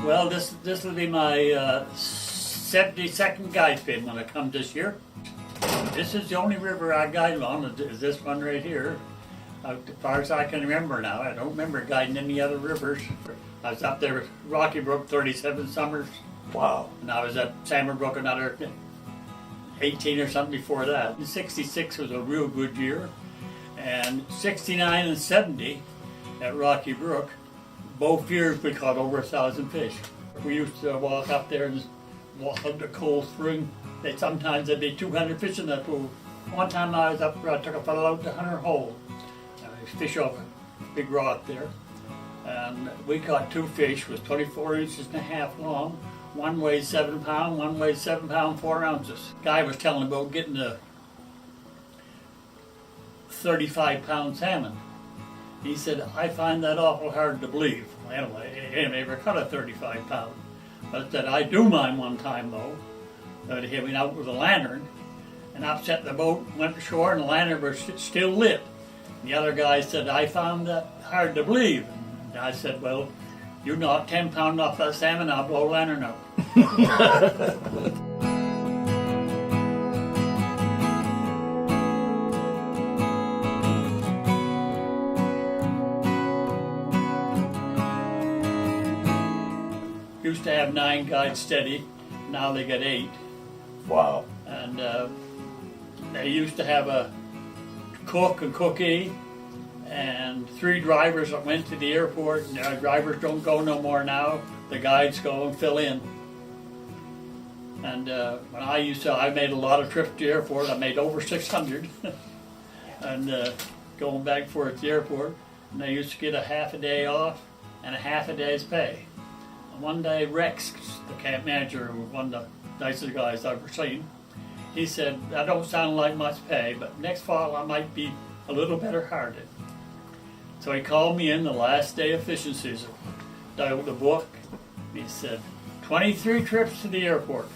Well, this will be my 72nd guide spin when I come this year. This is the only river I guided on, is this one right here. As far as I can remember now, I don't remember guiding any other rivers. I was up there with Rocky Brook 37 summers. Wow. And I was at Salmon Brook another 18 or something before that. 66 was a real good year. And 69 and 70 at Rocky Brook, both years we caught over 1,000 fish. We used to walk up there and walk up the cold spring. Sometimes there'd be 200 fish in that pool. One time I was up there, I took a fellow out to Hunter Hole. Fish off a big rock there. And we caught two fish, was 24 inches and a half long. One weighed 7 pounds, one weighed 7 pounds, 4 ounces. Guy was telling about getting a 35-pound salmon. He said, I find that awful hard to believe. Well, anyway, he never caught a 35 pound. But that I do mine one time though. That he went out with a lantern and upset the boat, went ashore, and the lantern was still lit. The other guy said, I found that hard to believe. And I said, well, you knock 10 pounds off that salmon, I'll blow a lantern out. Used to have 9 guides steady, now they get 8. Wow. And they used to have a cook and cookie and 3 drivers that went to the airport. Drivers don't go no more now. The guides go and fill in. And when I made a lot of trips to the airport. I made over 600 and going back and forth to the airport. And they used to get a half a day off and a half a day's pay. And one day Rex, the camp manager, was one of the nicest guys I've ever seen. He said, that don't sound like much pay, but next fall I might be a little better hearted. So he called me in the last day of fishing season, dug out the book. He said, 23 trips to the airport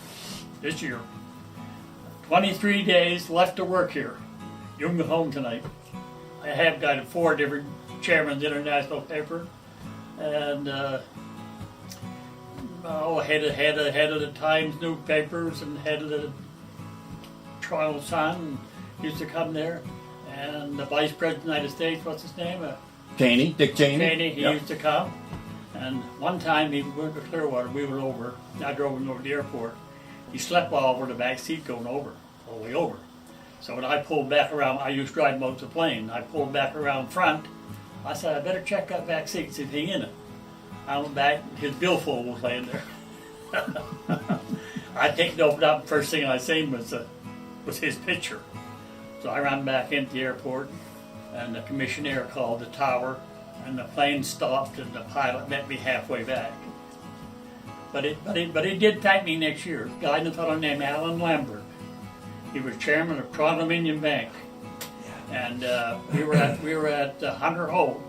this year. 23 days left to work here. You can go home tonight. I have guided 4 different chairman's international paper, and head of the Times newspapers and head of the Toronto Sun used to come there, and the Vice President of the United States, what's his name? Cheney, Dick Cheney. He used to come. And one time he went to Clearwater, we were over, I drove him over to the airport. He slept while over the back seat going over, all the way over. So when I pulled back around, I used to drive most of the plane. I pulled back around front. I said, I better check that back seat and see if anything in it. I went back, his billfold was laying there. I picked it open up, and first thing I seen was his picture. So I ran back into the airport, and the commissioner called the tower, and the plane stopped, and the pilot met me halfway back. But he did thank me next year. A guy, a fellow named Alan Lambert. He was chairman of Toronto Dominion Bank, and we were at Hunter Hole.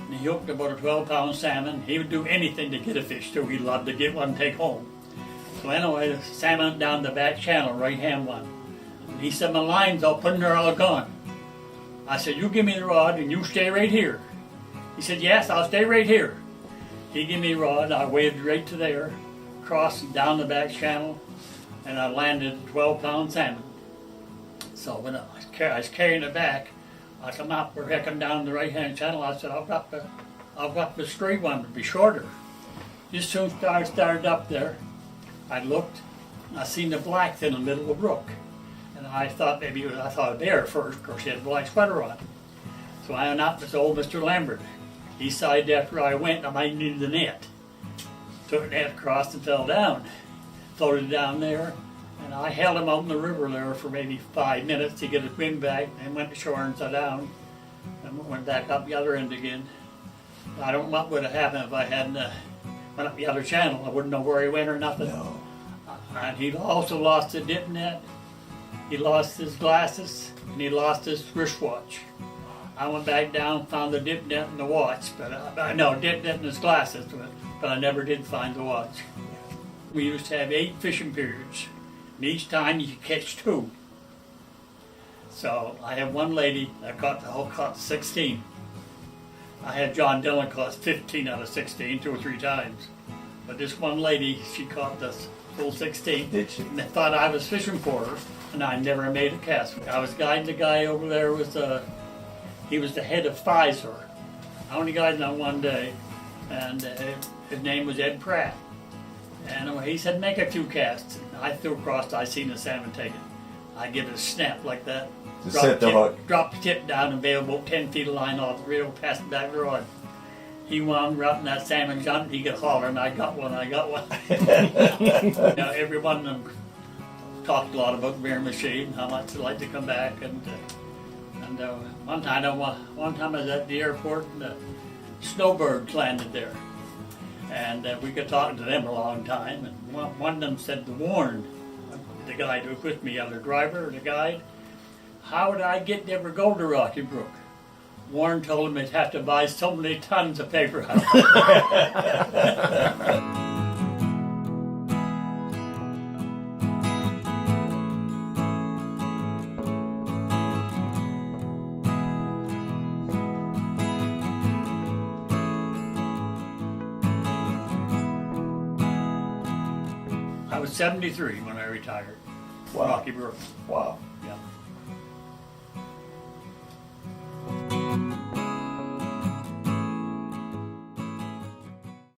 And he hooked about a 12-pound salmon. He would do anything to get a fish too. He'd love to get one and take home. So anyway, the salmon down the back channel, right-hand one. And he said, my line's open, they're all gone. I said, you give me the rod and you stay right here. He said, yes, I'll stay right here. He gave me the rod, I waved right to there, crossed down the back channel, and I landed a 12-pound salmon. So when I was carrying it back, I come up, we're hecking down the right-hand channel. I said, I've got the straight one to be shorter. Just soon as I started up there, I looked, I seen the black thing in the middle of the brook. And I thought maybe I thought a bear first, of course he had a black sweater on. So I went up to old Mr. Lambert. He decided after I went I might need the net. Took the net across and fell down. Floated down there. And I held him out in the river there for maybe 5 minutes to get his wind back, and went ashore and sat down, and went back up the other end again. I don't know what would have happened if I hadn't went up the other channel. I wouldn't know where he went or nothing. No. And he also lost the dip net, he lost his glasses, and he lost his wristwatch. I went back down, found the dip net and the watch, but no, dip net and his glasses, but I never did find the watch. We used to have 8 fishing periods. And each time you could catch 2. So I have one lady that caught 16. I had John Dillon caught 15 out of 16, 2 or 3 times. But this one lady, she caught this full 16. Did she? And they thought I was fishing for her, and I never made a cast. I was guiding the guy over there with he was the head of Pfizer. I only guided him on one day, and his name was Ed Pratt. And he said, make a few casts. And I threw across, I seen the salmon take it. I give it a snap like that. To set the hook. Drop the tip down and bail about 10 feet of line off the reel, past the back of the rod. He wound up and that salmon jumped, he could holler, and I got one. Now, every one of them talked a lot about Miramichi and how much they like to come back. And one time I was at the airport and the snowbirds landed there. And we got talking to them a long time. And one of them said to Warren, the guy who was with me, other driver, the guide, how would I ever go to Rocky Brook? Warren told him he'd have to buy so many tons of paper out. I was 73 when I retired. Wow. Rocky Brook. Wow. Yeah.